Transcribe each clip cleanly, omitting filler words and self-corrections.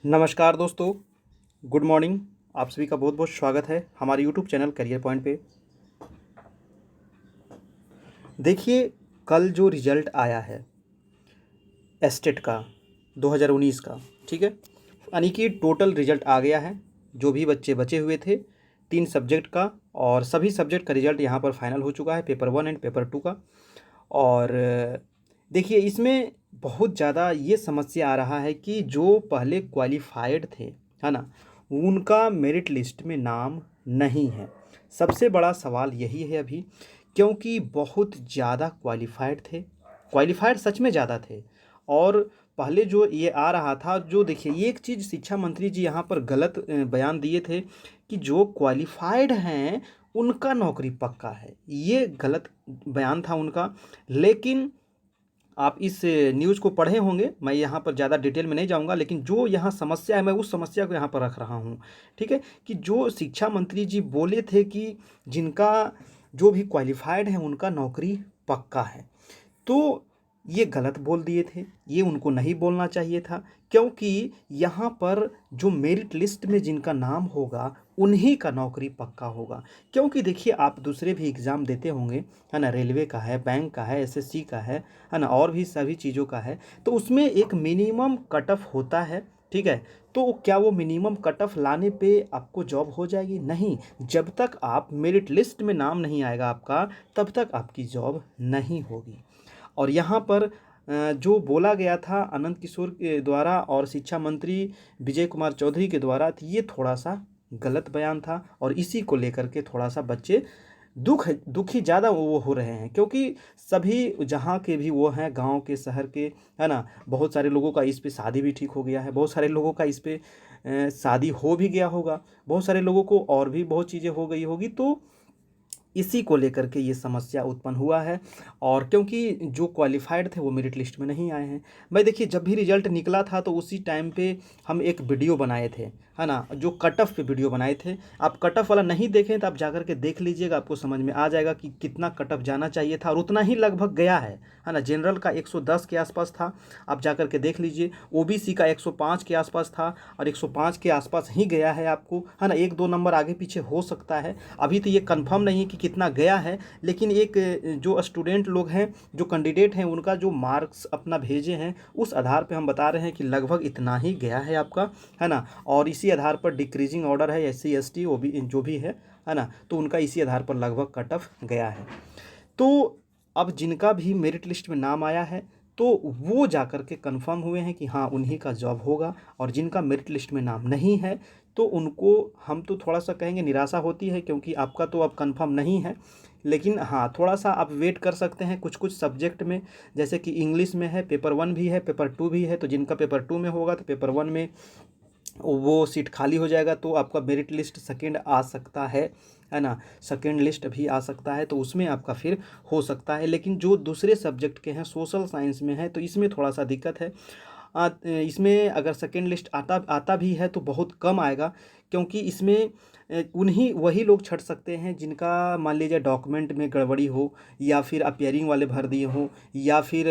नमस्कार दोस्तों, good morning. आप सभी का बहुत बहुत स्वागत है हमारे यूट्यूब चैनल करियर पॉइंट पे। देखिए, कल जो रिज़ल्ट आया है एस्टेट का 2019 का, ठीक है, यानी कि टोटल रिज़ल्ट आ गया है। जो भी बच्चे बचे हुए थे 3 सब्जेक्ट का, और सभी सब्जेक्ट का रिज़ल्ट यहाँ पर फाइनल हो चुका है, पेपर 1 एंड पेपर 2 का। और देखिए, इसमें बहुत ज़्यादा ये समस्या आ रहा है कि जो पहले क्वालिफ़ाइड थे, है ना, उनका मेरिट लिस्ट में नाम नहीं है। सबसे बड़ा सवाल यही है अभी, क्योंकि बहुत ज़्यादा क्वालिफ़ाइड थे, क्वालिफ़ाइड सच में ज़्यादा थे। और पहले जो ये आ रहा था, जो देखिए, ये एक चीज़ शिक्षा मंत्री जी यहाँ पर गलत बयान दिए थे कि जो क्वालिफ़ाइड हैं उनका नौकरी पक्का है। ये गलत बयान था उनका। लेकिन आप इस न्यूज़ को पढ़े होंगे, मैं यहाँ पर ज़्यादा डिटेल में नहीं जाऊँगा, लेकिन जो यहाँ समस्या है मैं उस समस्या को यहाँ पर रख रहा हूँ। ठीक है, कि जो शिक्षा मंत्री जी बोले थे कि जिनका जो भी क्वालिफ़ाइड है उनका नौकरी पक्का है, तो ये गलत बोल दिए थे। ये उनको नहीं बोलना चाहिए था, क्योंकि यहाँ पर जो मेरिट लिस्ट में जिनका नाम होगा उन्हीं का नौकरी पक्का होगा। क्योंकि देखिए, आप दूसरे भी एग्ज़ाम देते होंगे, है ना, रेलवे का है, बैंक का है, एसएससी का है ना, और भी सभी चीज़ों का है। तो उसमें एक मिनिमम कट ऑफ होता है, ठीक है। तो क्या वो मिनिमम कट ऑफ लाने पे आपको जॉब हो जाएगी? नहीं। जब तक आप मेरिट लिस्ट में नाम नहीं आएगा आपका, तब तक आपकी जॉब नहीं होगी। और यहाँ पर जो बोला गया था आनंद किशोर के द्वारा और शिक्षा मंत्री विजय कुमार चौधरी के द्वारा, तो ये थोड़ा-सा गलत बयान था, और इसी को लेकर के थोड़ा-सा बच्चे दुखी ज़्यादा वो हो रहे हैं, क्योंकि सभी जहाँ के भी वो हैं, गाँव के, शहर के, है ना, बहुत सारे लोगों का इस पे शादी भी ठीक हो गया है, बहुत सारे लोगों का इस पे शादी हो भी गया होगा, बहुत सारे लोगों को और भी बहुत चीज़ें हो गई होगी। तो इसी को लेकर के ये समस्या उत्पन्न हुआ है। और क्योंकि जो क्वालिफ़ाइड थे वो मेरिट लिस्ट में नहीं आए हैं। भाई देखिए, जब भी रिज़ल्ट निकला था तो उसी टाइम पे हम एक वीडियो बनाए थे, है ना, जो कट ऑफ पे वीडियो बनाए थे। आप कट ऑफ वाला नहीं देखें तो आप जाकर के देख लीजिएगा, आपको समझ में आ जाएगा कि कितना कट ऑफ जाना चाहिए था, और उतना ही लगभग गया है ना। जनरल का 110 के आसपास था, आप जाकर के देख लीजिए। ओबीसी का 105 के आसपास था, और 105 के आसपास ही गया है आपको, है ना। 1-2 नंबर आगे पीछे हो सकता है, अभी तो ये कंफर्म नहीं है कि कितना गया है। लेकिन एक जो स्टूडेंट लोग हैं, जो कैंडिडेट हैं, उनका जो मार्क्स अपना भेजे हैं, उस आधार पे हम बता रहे हैं कि लगभग इतना ही गया है आपका, है ना। और इसी आधार पर डिक्रीजिंग ऑर्डर है, एससी एसटी वो भी जो भी है ना, तो उनका इसी आधार पर लगभग कट ऑफ गया है। तो अब जिनका भी मेरिट लिस्ट में नाम आया है, तो वो जाकर के कंफर्म हुए हैं कि हाँ, उन्हीं का जॉब होगा। और जिनका मेरिट लिस्ट में नाम नहीं है, तो उनको हम तो थोड़ा-सा कहेंगे निराशा होती है, क्योंकि आपका तो अब कंफर्म नहीं है। लेकिन हाँ, थोड़ा-सा आप वेट कर सकते हैं कुछ-कुछ सब्जेक्ट में, जैसे कि इंग्लिश में है, पेपर 1 भी है, पेपर 2 भी है। तो जिनका पेपर 2 में होगा, तो पेपर 1 में वो सीट खाली हो जाएगा, तो आपका मेरिट लिस्ट सेकंड आ सकता है ना, सेकंड लिस्ट भी आ सकता है, तो उसमें आपका फिर हो सकता है। लेकिन जो दूसरे सब्जेक्ट के हैं, सोशल साइंस में है, तो इसमें थोड़ा-सा दिक्कत है। इसमें अगर सेकंड लिस्ट आता आता भी है तो बहुत कम आएगा, क्योंकि इसमें उन्हीं वही लोग छँट सकते हैं जिनका मान लीजिए डॉक्यूमेंट में गड़बड़ी हो, या फिर अपीयरिंग वाले भर दिए हों, या फिर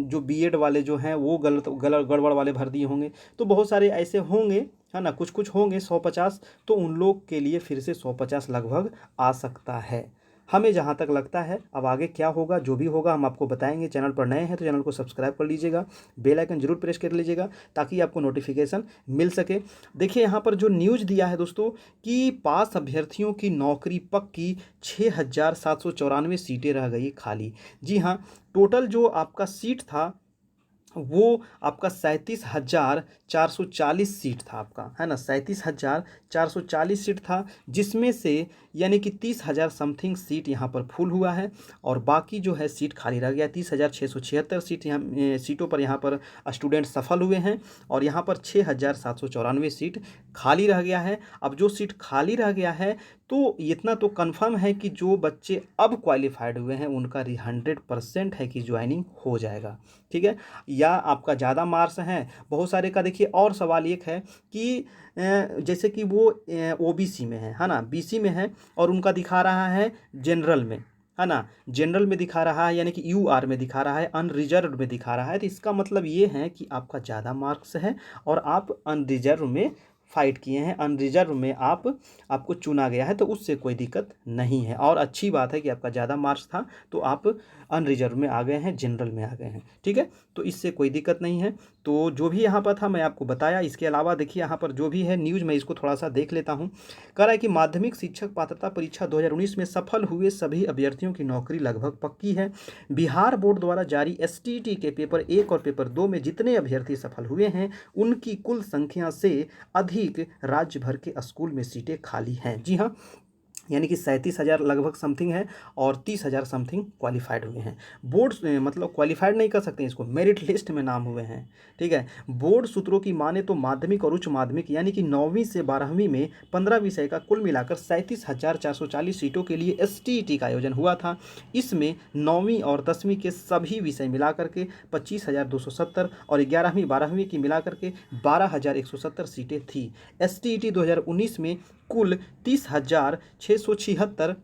जो बीएड वाले जो हैं वो गड़बड़ वाले भर दिए होंगे। तो बहुत सारे ऐसे होंगे, है ना, कुछ-कुछ होंगे 100-50, तो उन लोग के लिए फिर से 100-50 लगभग आ सकता है। हमें जहाँ तक लगता है, अब आगे क्या होगा, जो भी होगा हम आपको बताएँगे। चैनल पर नए हैं तो चैनल को सब्सक्राइब कर लीजिएगा, बेल आइकन ज़रूर प्रेस कर लीजिएगा, ताकि आपको नोटिफ़िकेशन मिल सके। देखिए, यहाँ पर जो न्यूज़ दिया है दोस्तों, कि पास अभ्यर्थियों की नौकरी पक्की, 6,794 सीटें रह गई खाली। जी हाँ, टोटल जो आपका सीट था वो आपका 37,440 सीट था आपका, है ना, 37,440 सीट था, जिसमें से यानी कि 30,000 समथिंग सीट यहाँ पर फुल हुआ है, और बाकी जो है सीट खाली रह गया। 30,676 सीट यहाँ सीटों पर यहाँ पर स्टूडेंट सफल हुए हैं, और यहाँ पर 6,794 सीट खाली रह गया है। अब जो सीट खाली रह गया है, तो इतना तो कंफर्म है कि जो बच्चे अब क्वालिफाइड हुए हैं उनका 100% है कि ज्वाइनिंग हो जाएगा, ठीक है। या आपका ज़्यादा मार्क्स हैं, बहुत सारे का देखिए। और सवाल एक है कि जैसे कि वो ओबीसी में है ना, बीसी में है, और उनका दिखा रहा है जनरल में, है ना, जनरल में दिखा रहा है यानी कि यूआर में दिखा रहा है, अनरिजर्व में दिखा रहा है, तो इसका मतलब ये है कि आपका ज़्यादा मार्क्स है और आप अनरिजर्व में फाइट किए हैं, अनरिजर्व में आपको चुना गया है, तो उससे कोई दिक्कत नहीं है। और अच्छी बात है कि आपका ज़्यादा मार्क्स था तो आप अनरिजर्व में आ गए हैं, जनरल में आ गए हैं, ठीक है, तो इससे कोई दिक्कत नहीं है। तो जो भी यहाँ पर था मैं आपको बताया। इसके अलावा देखिए यहाँ पर जो भी है न्यूज़, मैं इसको थोड़ा सा देख लेता हूँ। कह रहा है कि माध्यमिक शिक्षक पात्रता परीक्षा 2019 में सफल हुए सभी अभ्यर्थियों की नौकरी लगभग पक्की है। बिहार बोर्ड द्वारा जारी एसटीईटी के पेपर 1 और पेपर 2 में जितने अभ्यर्थी सफल हुए हैं उनकी कुल संख्या से अधिक राज्य भर के स्कूल में सीटें खाली हैं। जी हाँ, यानी कि 37,000 लगभग समथिंग है और 30,000 समथिंग क्वालिफाइड हुए हैं। बोर्ड मतलब क्वालिफाइड नहीं कर सकते इसको, मेरिट लिस्ट में नाम हुए हैं, ठीक है। बोर्ड सूत्रों की माने तो माध्यमिक और उच्च माध्यमिक यानी कि 9वीं से 12वीं में 15 विषय का कुल मिलाकर 37,440 सीटों के लिए एसटीईटी का आयोजन हुआ था। इसमें 9वीं और 10वीं के सभी विषय मिलाकर के 25,270 और 11वीं 12वीं की मिलाकर के 12,170 सीटें थी। एसटीईटी 2019 में कुल 30,676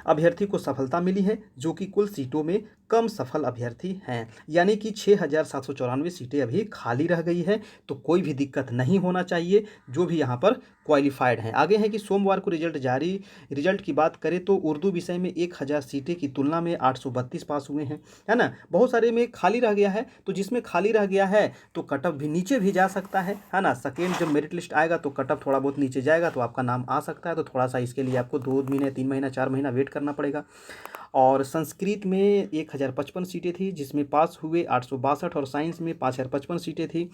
अभ्यर्थी को सफलता मिली है, जो कि कुल सीटों में कम सफल अभ्यर्थी हैं, यानी कि 6,794 सीटें अभी खाली रह गई है। तो कोई भी दिक्कत नहीं होना चाहिए जो भी यहाँ पर क्वालिफाइड हैं। आगे है कि सोमवार को रिजल्ट की बात करें तो उर्दू विषय में 1,000 सीटें की तुलना में 832 पास हुए हैं, है ना। बहुत सारे में खाली रह गया है, तो जिसमें खाली रह गया है तो कट ऑफ भी नीचे भी जा सकता है ना। सेकेंड जब मेरिट लिस्ट आएगा तो कट ऑफ थोड़ा बहुत नीचे जाएगा तो आपका नाम आ सकता है, तो थोड़ा सा इसके लिए आपको 2 महीने 3 महीना 4 महीना वेट करना पड़ेगा। और संस्कृत में 1,055 सीटें थी जिसमें पास हुए 862 और साइंस में 5,055 सीटें थी।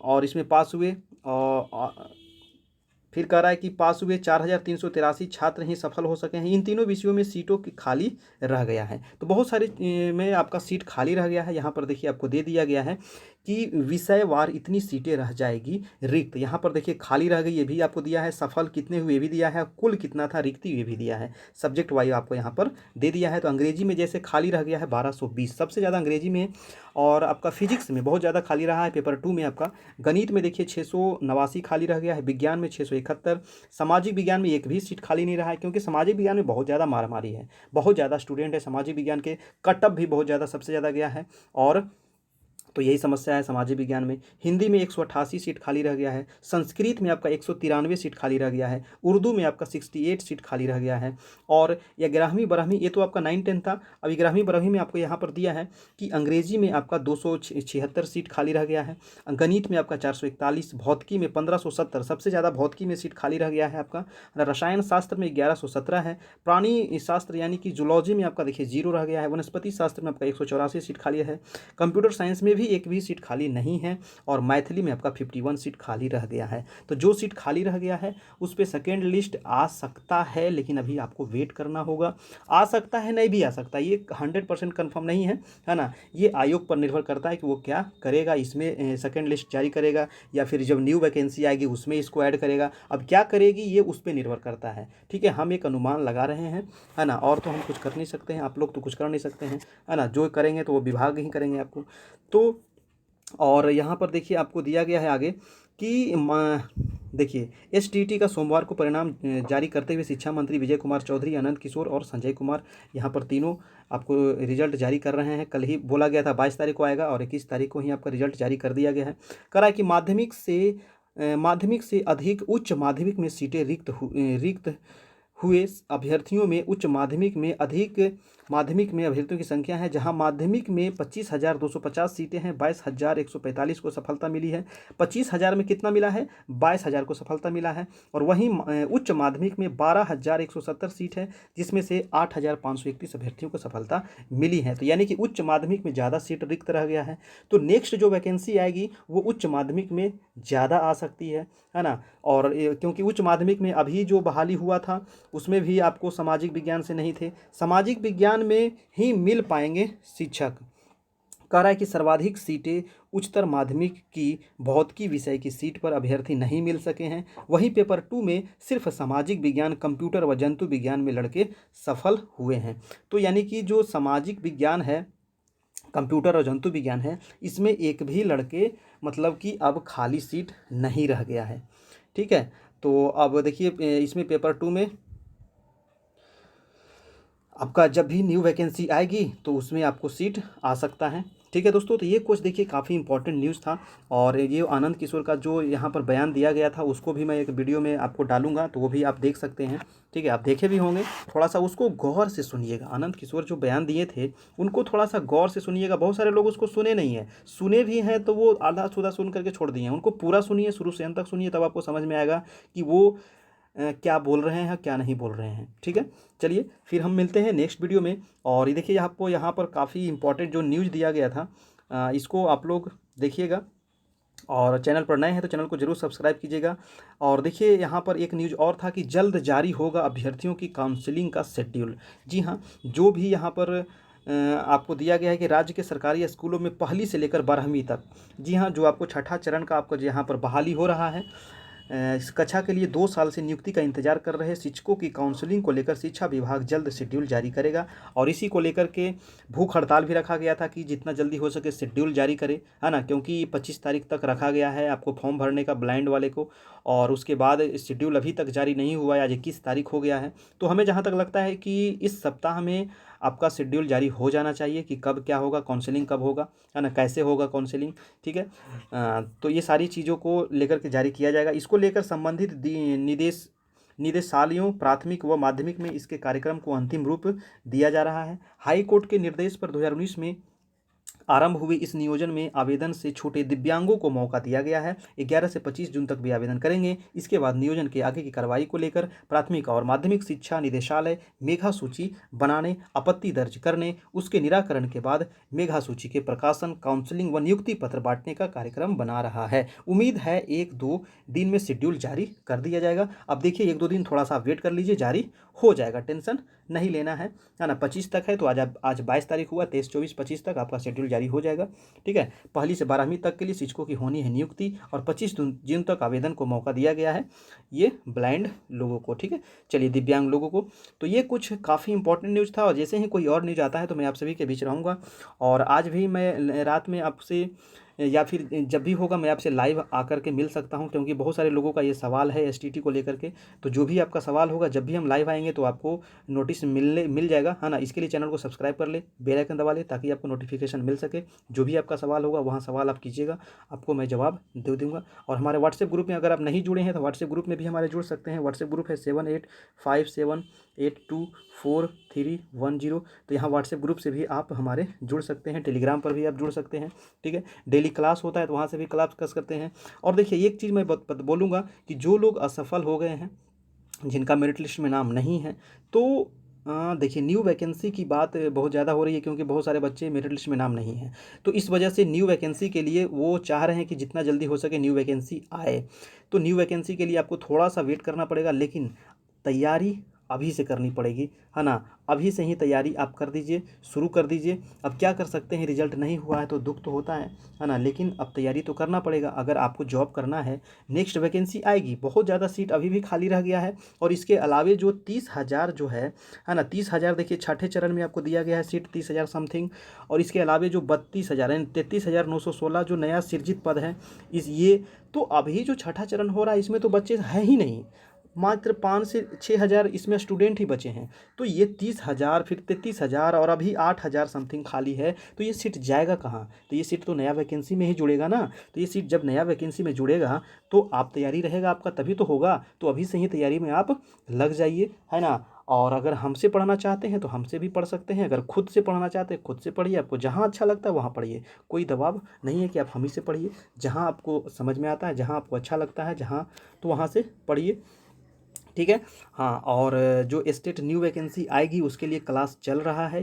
और इसमें पास हुए और फिर कह रहा है कि पास हुए 4,383 छात्र ही सफल हो सके हैं। इन तीनों विषयों में सीटों की खाली रह गया है, तो बहुत सारे में आपका सीट खाली रह गया है। यहाँ पर देखिए आपको दे दिया गया है कि विषयवार इतनी सीटें रह जाएगी रिक्त। यहाँ पर देखिए खाली रह गई ये भी आपको दिया है, सफल कितने हुए भी दिया है, कुल कितना था रिक्ति ये भी दिया है, सब्जेक्ट वाइज आपको यहाँ पर दे दिया है। तो अंग्रेजी में जैसे खाली रह गया है 1220, सबसे ज़्यादा अंग्रेजी में, और आपका फिजिक्स में बहुत ज़्यादा खाली रहा है पेपर 2 में आपका। गणित में देखिए 689 खाली रह गया है, विज्ञान में 671, सामाजिक विज्ञान में एक भी सीट खाली नहीं रहा है, क्योंकि सामाजिक विज्ञान में बहुत ज़्यादा मारामारी है, बहुत ज़्यादा स्टूडेंट है सामाजिक विज्ञान के, कट ऑफ भी बहुत ज़्यादा सबसे ज़्यादा गया है। और तो यही समस्या है सामाजिक विज्ञान में। हिंदी में 188 सीट खाली रह गया है, संस्कृत में आपका 193 सीट खाली रह गया है, उर्दू में आपका 68 सीट खाली रह गया है। और 11वीं 12वीं, ये तो आपका 9 10 था, अब 11वीं 12वीं में आपको यहाँ पर दिया है कि अंग्रेजी में आपका 276 सीट खाली रह गया है, गणित में आपका 441, भौतिकी में 1570, सबसे ज़्यादा भौतिकी में सीट खाली रह गया है आपका। रसायन शास्त्र में 1117 है, प्राणी शास्त्र यानी कि जूलॉजी में आपका देखिए 0 रह गया है, वनस्पति शास्त्र में आपका 184 सीट खाली है, कंप्यूटर साइंस में भी एक भी सीट खाली नहीं है, और मैथिली में आपका 51 सीट खाली रह गया है। तो जो सीट खाली रह गया है उस पर सेकेंड लिस्ट आ सकता है, लेकिन अभी आपको वेट करना होगा। आ सकता है, नहीं भी आ सकता, ये 100% कन्फर्म नहीं है ना। ये आयोग पर निर्भर करता है कि वो क्या करेगा, इसमें सेकेंड लिस्ट जारी करेगा या फिर जब न्यू वैकेंसी आएगी उसमें इसको ऐड करेगा। अब क्या करेगी ये उस पर निर्भर करता है, ठीक है। हम एक अनुमान लगा रहे हैं, है ना, और तो हम कुछ कर नहीं सकते हैं, आप लोग तो कुछ कर नहीं सकते हैं, है ना। जो करेंगे तो वो विभाग ही करेंगे आपको। तो और यहाँ पर देखिए आपको दिया गया है आगे कि देखिए एसटीईटी का सोमवार को परिणाम जारी करते हुए शिक्षा मंत्री विजय कुमार चौधरी, अनंत किशोर और संजय कुमार यहाँ पर तीनों आपको रिजल्ट जारी कर रहे हैं। कल ही बोला गया था 22 तारीख को आएगा और 21 तारीख को ही आपका रिजल्ट जारी कर दिया गया है। कह रहा है कि माध्यमिक से अधिक उच्च माध्यमिक में सीटें रिक्त हुए अभ्यर्थियों में उच्च माध्यमिक में अधिक माध्यमिक में अभ्यर्थियों की संख्या है, जहां माध्यमिक में 25,250 सीटें हैं, 22,145 को सफलता मिली है। 25,000 में कितना मिला है, 22,000 को सफलता मिला है। और वहीं उच्च माध्यमिक में 12,170 सीट है, जिसमें से 8,531 अभ्यर्थियों को सफलता मिली है। तो यानी कि उच्च माध्यमिक में ज़्यादा सीट रिक्त रह गया है। तो नेक्स्ट जो वैकेंसी आएगी वो उच्च माध्यमिक में ज़्यादा आ सकती है ना। और क्योंकि उच्च माध्यमिक में अभी जो बहाली हुआ था उसमें भी आपको सामाजिक विज्ञान से नहीं थे, सामाजिक विज्ञान में ही मिल पाएंगे शिक्षक। कह रहा है कि सर्वाधिक सीटें उच्चतर माध्यमिक की भौतिकी विषय की सीट पर अभ्यर्थी नहीं मिल सके हैं। वहीं पेपर 2 में सिर्फ सामाजिक विज्ञान, कंप्यूटर व जंतु विज्ञान में लड़के सफल हुए हैं। तो यानी कि जो सामाजिक विज्ञान है, कंप्यूटर और जंतु विज्ञान है, इसमें एक भी लड़के मतलब कि अब खाली सीट नहीं रह गया है, ठीक है। तो अब देखिए इसमें पेपर 2 में आपका जब भी न्यू वैकेंसी आएगी तो उसमें आपको सीट आ सकता है। ठीक है दोस्तों, तो ये कुछ देखिए काफ़ी इंपॉर्टेंट न्यूज़ था। और ये आनंद किशोर का जो यहाँ पर बयान दिया गया था उसको भी मैं एक वीडियो में आपको डालूंगा, तो वो भी आप देख सकते हैं। ठीक है, आप देखे भी होंगे, थोड़ा सा उसको गौर से सुनिएगा। आनंद किशोर जो बयान दिए थे उनको थोड़ा सा गौर से सुनिएगा। बहुत सारे लोग उसको सुने नहीं हैं, सुने भी हैं तो वो आधा सुधा सुन करके छोड़ दिए हैं। उनको पूरा सुनिए, शुरू से अंत तक सुनिए, तब आपको समझ में आएगा कि वो क्या बोल रहे हैं क्या नहीं बोल रहे हैं। ठीक है, चलिए फिर हम मिलते हैं नेक्स्ट वीडियो में। और ये देखिए आपको यहाँ पर काफ़ी इंपॉर्टेंट जो न्यूज़ दिया गया था, इसको आप लोग देखिएगा। और चैनल पर नए हैं तो चैनल को जरूर सब्सक्राइब कीजिएगा। और देखिए यहाँ पर एक न्यूज़ और था कि जल्द जारी होगा अभ्यर्थियों की काउंसलिंग का शेड्यूल। जी हाँ, जो भी यहाँ पर आपको दिया गया है कि राज्य के सरकारी स्कूलों में पहली से लेकर 12वीं तक, जी हाँ, जो आपको छठा चरण का आपका यहाँ पर बहाली हो रहा है, इस कक्षा के लिए 2 साल से नियुक्ति का इंतजार कर रहे शिक्षकों की काउंसलिंग को लेकर शिक्षा विभाग जल्द शेड्यूल जारी करेगा। और इसी को लेकर के भूख हड़ताल भी रखा गया था कि जितना जल्दी हो सके शेड्यूल जारी करे, है ना, क्योंकि 25 तारीख तक रखा गया है आपको फॉर्म भरने का ब्लाइंड वाले को। और उसके बाद शेड्यूल अभी तक जारी नहीं हुआ है, आज 21 तारीख हो गया है। तो हमें जहाँ तक लगता है कि इस सप्ताह में आपका शेड्यूल जारी हो जाना चाहिए कि कब क्या होगा, काउंसलिंग कब होगा, है ना, कैसे होगा काउंसलिंग। ठीक है, तो ये सारी चीज़ों को लेकर के जारी किया जाएगा। इसको लेकर संबंधित निदेशालयों प्राथमिक व माध्यमिक में इसके कार्यक्रम को अंतिम रूप दिया जा रहा है। हाई कोर्ट के निर्देश पर 2019 में आरंभ हुए इस नियोजन में आवेदन से छूटे दिव्यांगों को मौका दिया गया है। 11 से 25 जून तक भी आवेदन करेंगे। इसके बाद नियोजन के आगे की कार्रवाई को लेकर प्राथमिक और माध्यमिक शिक्षा निदेशालय मेधा सूची बनाने, आपत्ति दर्ज करने, उसके निराकरण के बाद मेधा सूची के प्रकाशन, काउंसलिंग व नियुक्ति पत्र बांटने का कार्यक्रम बना रहा है। उम्मीद है 1-2 दिन में शेड्यूल जारी कर दिया जाएगा। अब देखिए 1-2 दिन थोड़ा सा वेट कर लीजिए, जारी हो जाएगा, टेंशन नहीं लेना है ना। 25 तक है तो आज 22 तारीख हुआ, 23, 24, 25 तक आपका शेड्यूल जारी हो जाएगा। ठीक है, पहली से 12वीं तक के लिए शिक्षकों की होनी है नियुक्ति और 25 जून तक आवेदन को मौका दिया गया है, ये ब्लाइंड लोगों को। ठीक है, चलिए दिव्यांग लोगों को। तो ये कुछ काफ़ी इंपॉर्टेंट न्यूज़ था और जैसे ही कोई और न्यूज़ आता है तो मैं आप सभी के बीच रहूँगा। और आज भी मैं रात में आपसे या फिर जब भी होगा मैं आपसे लाइव आकर के मिल सकता हूं, क्योंकि बहुत सारे लोगों का ये सवाल है एसटीटी को लेकर के। तो जो भी आपका सवाल होगा जब भी हम लाइव आएंगे तो आपको नोटिस मिल जाएगा, है ना। इसके लिए चैनल को सब्सक्राइब कर ले, बेल आइकन दबा ले ताकि आपको नोटिफिकेशन मिल सके। जो भी आपका सवाल होगा वहाँ सवाल आप कीजिएगा, आपको मैं जवाब दे दूँगा। और हमारे व्हाट्सएप ग्रुप में अगर आप नहीं जुड़े हैं तो व्हाट्सएप ग्रुप में भी हमारे जुड़ सकते हैं। व्हाट्सएप ग्रुप है 7857824310। तो यहाँ व्हाट्सएप ग्रुप से भी आप हमारे जुड़ सकते हैं, टेलीग्राम पर भी आप जुड़ सकते हैं। ठीक है, डेली क्लास होता है तो वहाँ से भी क्लास कर सकते हैं। और देखिए एक चीज़ मैं बोलूँगा कि जो लोग असफल हो गए हैं, जिनका मेरिट लिस्ट में नाम नहीं है, तो देखिए न्यू वैकेंसी की बात बहुत ज़्यादा हो रही है, क्योंकि बहुत सारे बच्चे मेरिट लिस्ट में नाम नहीं है। तो इस वजह से न्यू वैकेंसी के लिए वो चाह रहे हैं कि जितना जल्दी हो सके न्यू वैकेंसी आए। तो न्यू वैकेंसी के लिए आपको थोड़ा सा वेट करना पड़ेगा, लेकिन तैयारी अभी से करनी पड़ेगी, है ना। अभी से ही तैयारी आप कर दीजिए, शुरू कर दीजिए। अब क्या कर सकते हैं, रिजल्ट नहीं हुआ है तो दुख तो होता है ना, लेकिन अब तैयारी तो करना पड़ेगा अगर आपको जॉब करना है। नेक्स्ट वैकेंसी आएगी, बहुत ज़्यादा सीट अभी भी खाली रह गया है। और इसके अलावे जो 30,000 जो है ना, 30,000 देखिए छठे चरण में आपको दिया गया है सीट 30,000 समथिंग। और इसके अलावे जो 32,000 यानी 33,916 जो नया सृजित पद है, ये तो अभी जो छठा चरण हो रहा है इसमें तो बच्चे हैं ही नहीं, मात्र 5 से 6,000 इसमें स्टूडेंट ही बचे हैं। तो ये 30,000 फिर 33,000 और अभी 8,000 समथिंग खाली है, तो ये सीट जाएगा कहाँ। तो ये सीट तो नया वैकेंसी में ही जुड़ेगा ना। तो ये सीट जब नया वैकेंसी में जुड़ेगा तो आप तैयारी रहेगा आपका तभी तो होगा। तो अभी से ही तैयारी में आप लग जाइए, है ना। और अगर हमसे पढ़ना चाहते हैं तो हमसे भी पढ़ सकते हैं, अगर खुद से पढ़ना चाहते हैं खुद से पढ़िए, आपको जहाँ अच्छा लगता है वहाँ पढ़िए। कोई दबाव नहीं है कि आप हम ही से पढ़िए, जहाँ आपको समझ में आता है, जहाँ आपको अच्छा लगता है, जहाँ तो वहाँ से पढ़िए। ठीक है, हाँ। और जो स्टेट न्यू वैकेंसी आएगी उसके लिए क्लास चल रहा है,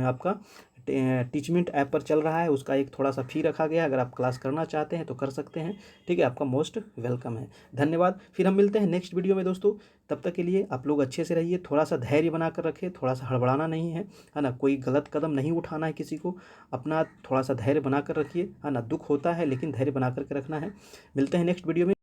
आपका टीचमेंट ऐप पर चल रहा है। उसका एक थोड़ा सा फी रखा गया है, अगर आप क्लास करना चाहते हैं तो कर सकते हैं। ठीक है, आपका मोस्ट वेलकम है, धन्यवाद। फिर हम मिलते हैं नेक्स्ट वीडियो में दोस्तों। तब तक के लिए आप लोग अच्छे से रहिए, थोड़ा सा धैर्य बना कर रखें, थोड़ा सा हड़बड़ाना नहीं है ना, कोई गलत कदम नहीं उठाना है किसी को, अपना थोड़ा सा धैर्य बना कर रखिए, है ना। दुख होता है लेकिन धैर्य बना करके रखना है। मिलते हैं नेक्स्ट वीडियो में।